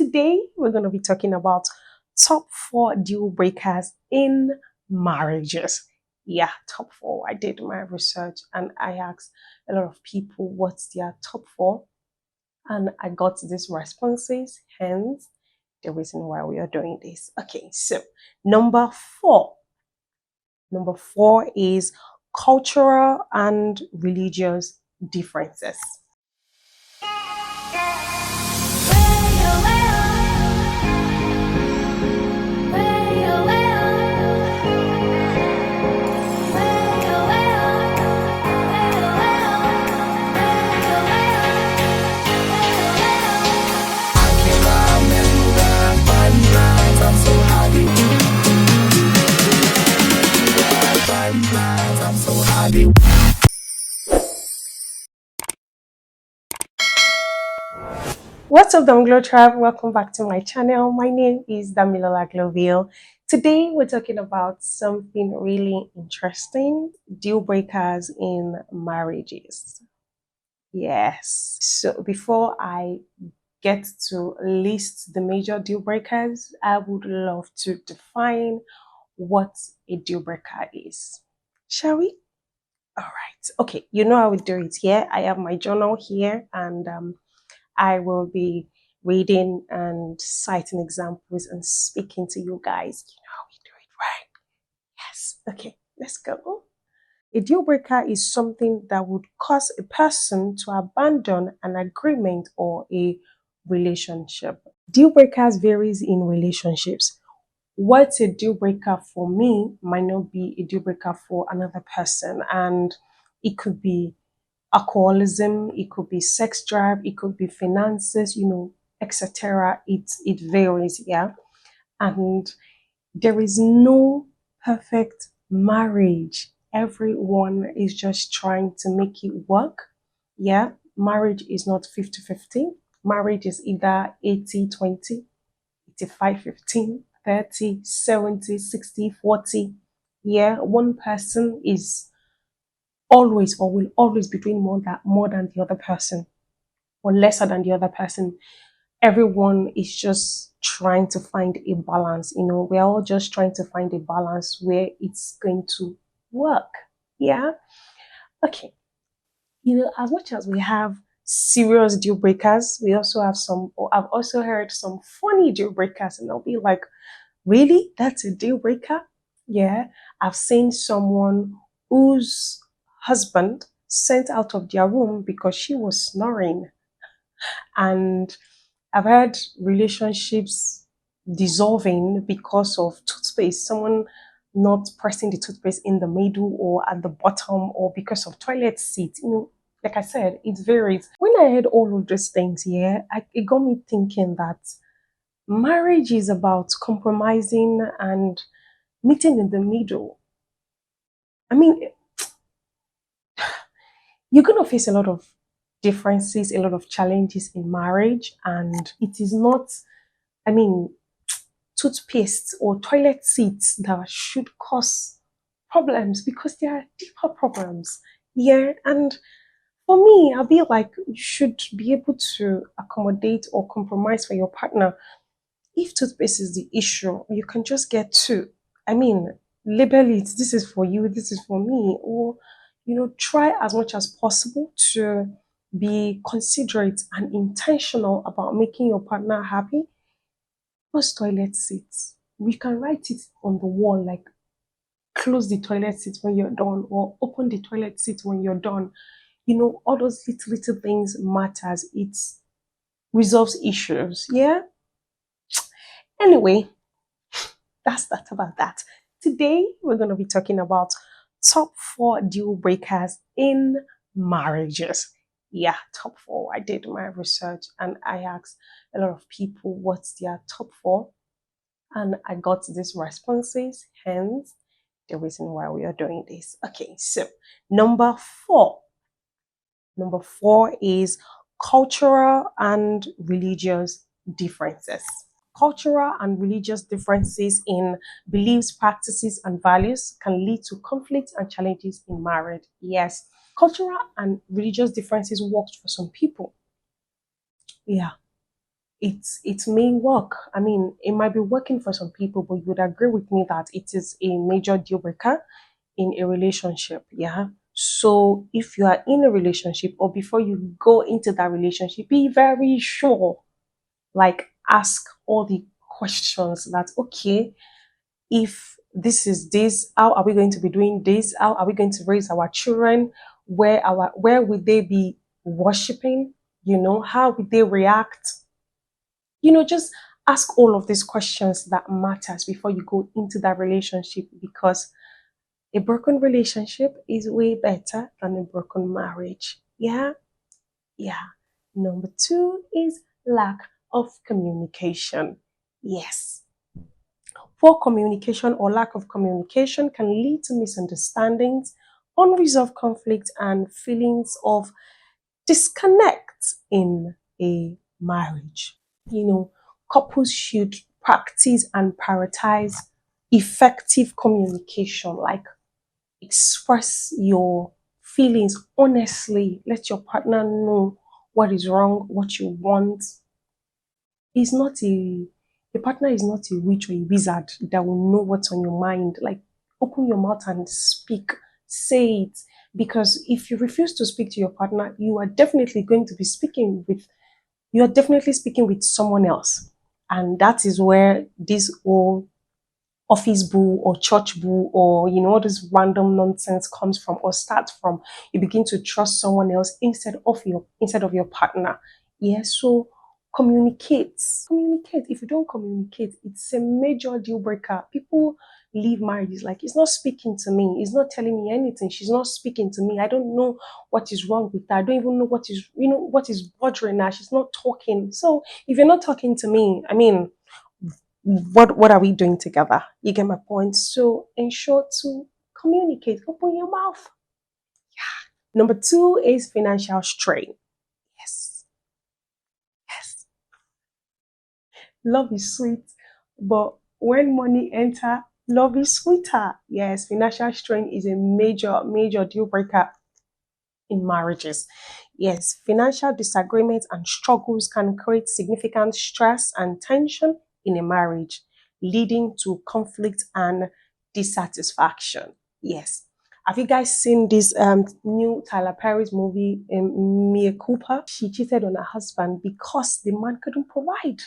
Today, we're going to be talking about top 4 deal breakers in marriages. Yeah, top 4. I did my research and I asked a lot of people what's their top 4, and I got these responses, hence the reason why we are doing this. Okay, so number 4. Number 4 is cultural and religious differences. What's up, DamiGlow Tribe? Welcome back to my channel. My name is DamiGlow. Today, we're talking about something really interesting: deal breakers in marriages. Yes. So before I get to list the major deal breakers, I would love to define what a deal breaker is. Shall we? All right. Okay. You know how we do it here. I have my journal here, and I will be reading and citing examples and speaking to you guys. You know how we do it, right? Yes. Okay. Let's go. A deal breaker is something that would cause a person to abandon an agreement or a relationship. Deal breakers varies in relationships. What's a deal breaker for me might not be a deal breaker for another person, and it could be alcoholism, it could be sex drive, it could be finances, etc. It varies, yeah. And there is no perfect marriage. Everyone is just trying to make it work. Yeah, marriage is not 50-50. Marriage is either 80-20, 85-15, 30-70, 60-40. Yeah, one person is always or will always be doing more than the other person or lesser than the other person. Everyone is just trying to find a balance. We're all just trying to find a balance where it's going to work. Yeah. Okay. As much as we have serious deal breakers, we also have some, or I've also heard some funny deal breakers, and I'll be like, really? That's a deal breaker? Yeah. I've seen someone whose husband sent out of their room because she was snoring. And I've had relationships dissolving because of toothpaste, someone not pressing the toothpaste in the middle or at the bottom, or because of toilet seat. Like I said, it varies. When I heard all of these things, yeah, it got me thinking that marriage is about compromising and meeting in the middle. I mean, you're going to face a lot of differences, a lot of challenges in marriage, and it is not, I mean, toothpaste or toilet seats that should cause problems, because there are deeper problems. Yeah, and for me, I'll be like, you should be able to accommodate or compromise for your partner. If toothpaste is the issue, you can just get two. I mean, label it, this is for you, this is for me, or try as much as possible to be considerate and intentional about making your partner happy. Those toilet seats, we can write it on the wall, like close the toilet seat when you're done, or open the toilet seat when you're done. All those little things matters. It resolves issues. Yeah. Anyway, that's that about that. Today, we're going to be talking about top 4 deal breakers in marriages. Yeah, top 4. I did my research and I asked a lot of people what's their top 4, and I got these responses, hence the reason why we are doing this. Okay, so number 4. Number 4 is cultural and religious differences. Cultural and religious differences in beliefs, practices, and values can lead to conflicts and challenges in marriage. Yes, cultural and religious differences worked for some people. Yeah, it may work. I mean, it might be working for some people, but you would agree with me that it is a major deal breaker in a relationship. Yeah. So if you are in a relationship or before you go into that relationship, be very sure, like ask all the questions that, okay, if this is this, how are we going to be doing this? How are we going to raise our children? Where would they be worshiping? How would they react? Just ask all of these questions that matters before you go into that relationship, because a broken relationship is way better than a broken marriage. Yeah, yeah. Number two is lack of communication. Yes. Poor communication or lack of communication can lead to misunderstandings, unresolved conflict, and feelings of disconnect in a marriage. You know, Couples should practice and prioritize effective communication, like express your feelings honestly, let your partner know what is wrong, what you want. Is not a Your partner is not a witch or a wizard that will know what's on your mind. Like, open your mouth and speak, say it. Because if you refuse to speak to your partner, you are definitely speaking with someone else. And that is where this whole office boo or church boo, or all this random nonsense comes from or starts from. You begin to trust someone else instead of your partner. Yeah, so communicate. If you don't communicate, it's a major deal breaker. People leave marriages like, it's not speaking to me, it's not telling me anything, she's not speaking to me, I don't know what is wrong with her, I don't even know what is bothering her, she's not talking. So if you're not talking to me, I mean, what are we doing together? You get my point. So ensure to communicate. Open your mouth. Number two is financial strain. Yes, yes. Love is sweet, but when money enter, love is sweeter. Yes, financial strain is a major, major deal breaker in marriages. Yes, financial disagreements and struggles can create significant stress and tension in a marriage, leading to conflict and dissatisfaction. Yes. Have you guys seen this new Tyler Perry's movie, Mia Cooper? She cheated on her husband because the man couldn't provide.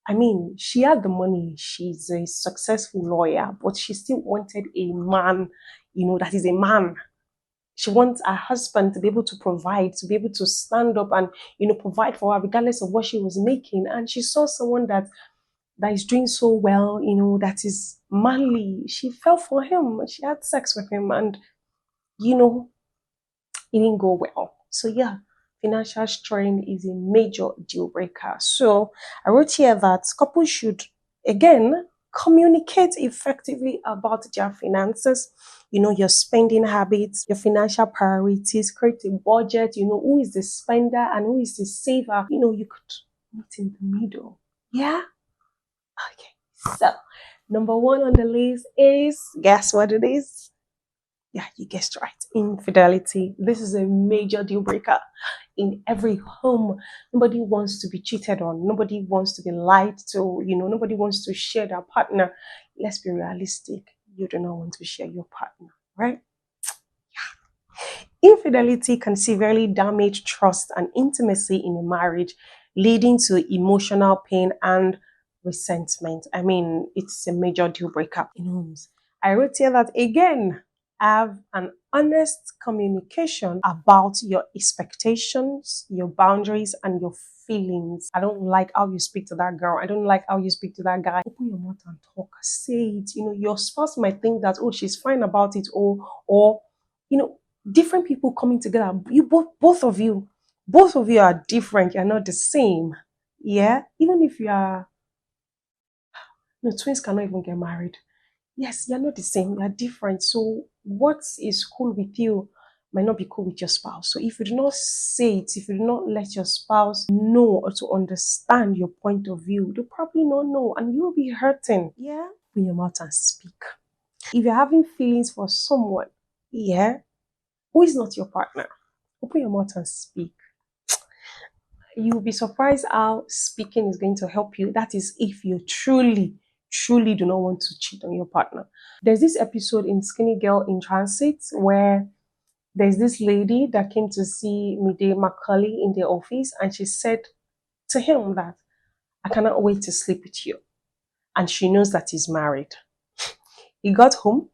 I mean, she had the money, she's a successful lawyer, but she still wanted a man, that is a man. She wants her husband to be able to provide, to be able to stand up and provide for her regardless of what she was making. And she saw someone that is doing so well, that is manly. She fell for him. She had sex with him, and you know it didn't go well. So yeah, financial strain is a major deal breaker. So I wrote here that couples should again communicate effectively about their finances, your spending habits, your financial priorities, create a budget, who is the spender and who is the saver. You could meet in the middle. Yeah? Okay. So number one on the list is, guess what it is? Yeah, you guessed right. Infidelity. This is a major deal breaker in every home. Nobody wants to be cheated on. Nobody wants to be lied to. Nobody wants to share their partner. Let's be realistic. You do not want to share your partner, right? Infidelity can severely damage trust and intimacy in a marriage, leading to emotional pain and resentment. I mean, it's a major deal breaker in homes. I wrote here that again, have an honest communication about your expectations, your boundaries, and your feelings. I don't like how you speak to that girl. I don't like how you speak to that guy. Open your mouth and talk. Say it. Your spouse might think that, oh, she's fine about it, or you know, different people coming together. You both of you are different. You're not the same. Yeah. Even if you are, twins cannot even get married. Yes, you're not the same. You're different. So what is cool with you might not be cool with your spouse. So if you do not say it, if you do not let your spouse know or to understand your point of view, they'll probably not know, and you'll be hurting. Yeah. Open your mouth and speak. If you're having feelings for someone, yeah, who is not your partner, open your mouth and speak. You'll be surprised how speaking is going to help you. That is if you truly do not want to cheat on your partner. There's this episode in Skinny Girl in Transit where there's this lady that came to see Mide Macaulay in the office, and she said to him that I cannot wait to sleep with you. And she knows that he's married. He got home,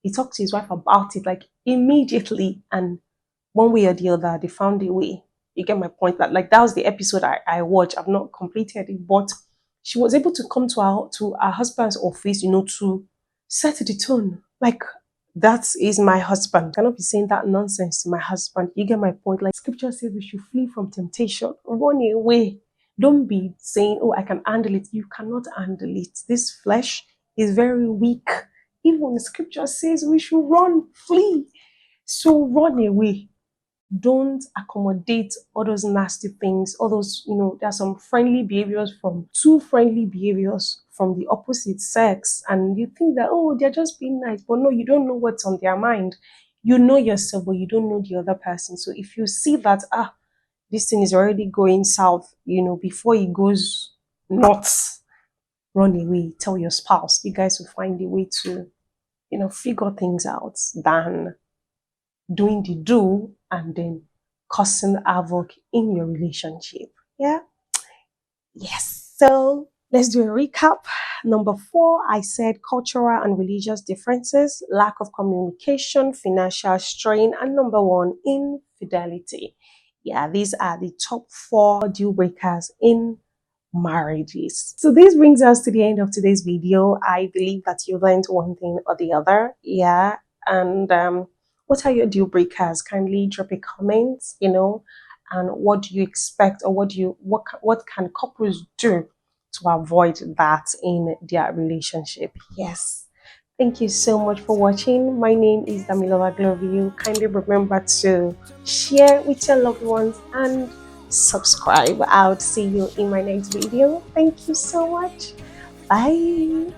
he talked to his wife about it like immediately, and one way or the other, they found a way. You get my point? That was the episode I watched. I've not completed it, but she was able to come to her husband's office, to set the tone. Like, that is my husband. I cannot be saying that nonsense to my husband. You get my point? Like scripture says we should flee from temptation. Run away. Don't be saying, oh, I can handle it. You cannot handle it. This flesh is very weak. Even the scripture says we should run, flee. So run away. Don't accommodate all those nasty things, all those, there are some friendly behaviors from two friendly behaviors from the opposite sex, and you think that, oh, they're just being nice, but no, you don't know what's on their mind. You know yourself, but you don't know the other person. So if you see that, this thing is already going south, before it goes north, run away. Tell your spouse. You guys will find a way to, figure things out than doing the do and then causing havoc in your relationship. Yeah. Yes. So let's do a recap. Number 4, I said cultural and religious differences, lack of communication, financial strain, and number 1, infidelity. Yeah, these are the top 4 deal breakers in marriages. So this brings us to the end of today's video. I believe that you learned one thing or the other. Yeah. And what are your deal breakers? Kindly drop a comment, and what do you expect, or what can couples do to avoid that in their relationship? Yes. Thank you so much for watching. My name is DamiGlow Tribe. Kindly remember to share with your loved ones and subscribe. I'll see you in my next video. Thank you so much. Bye.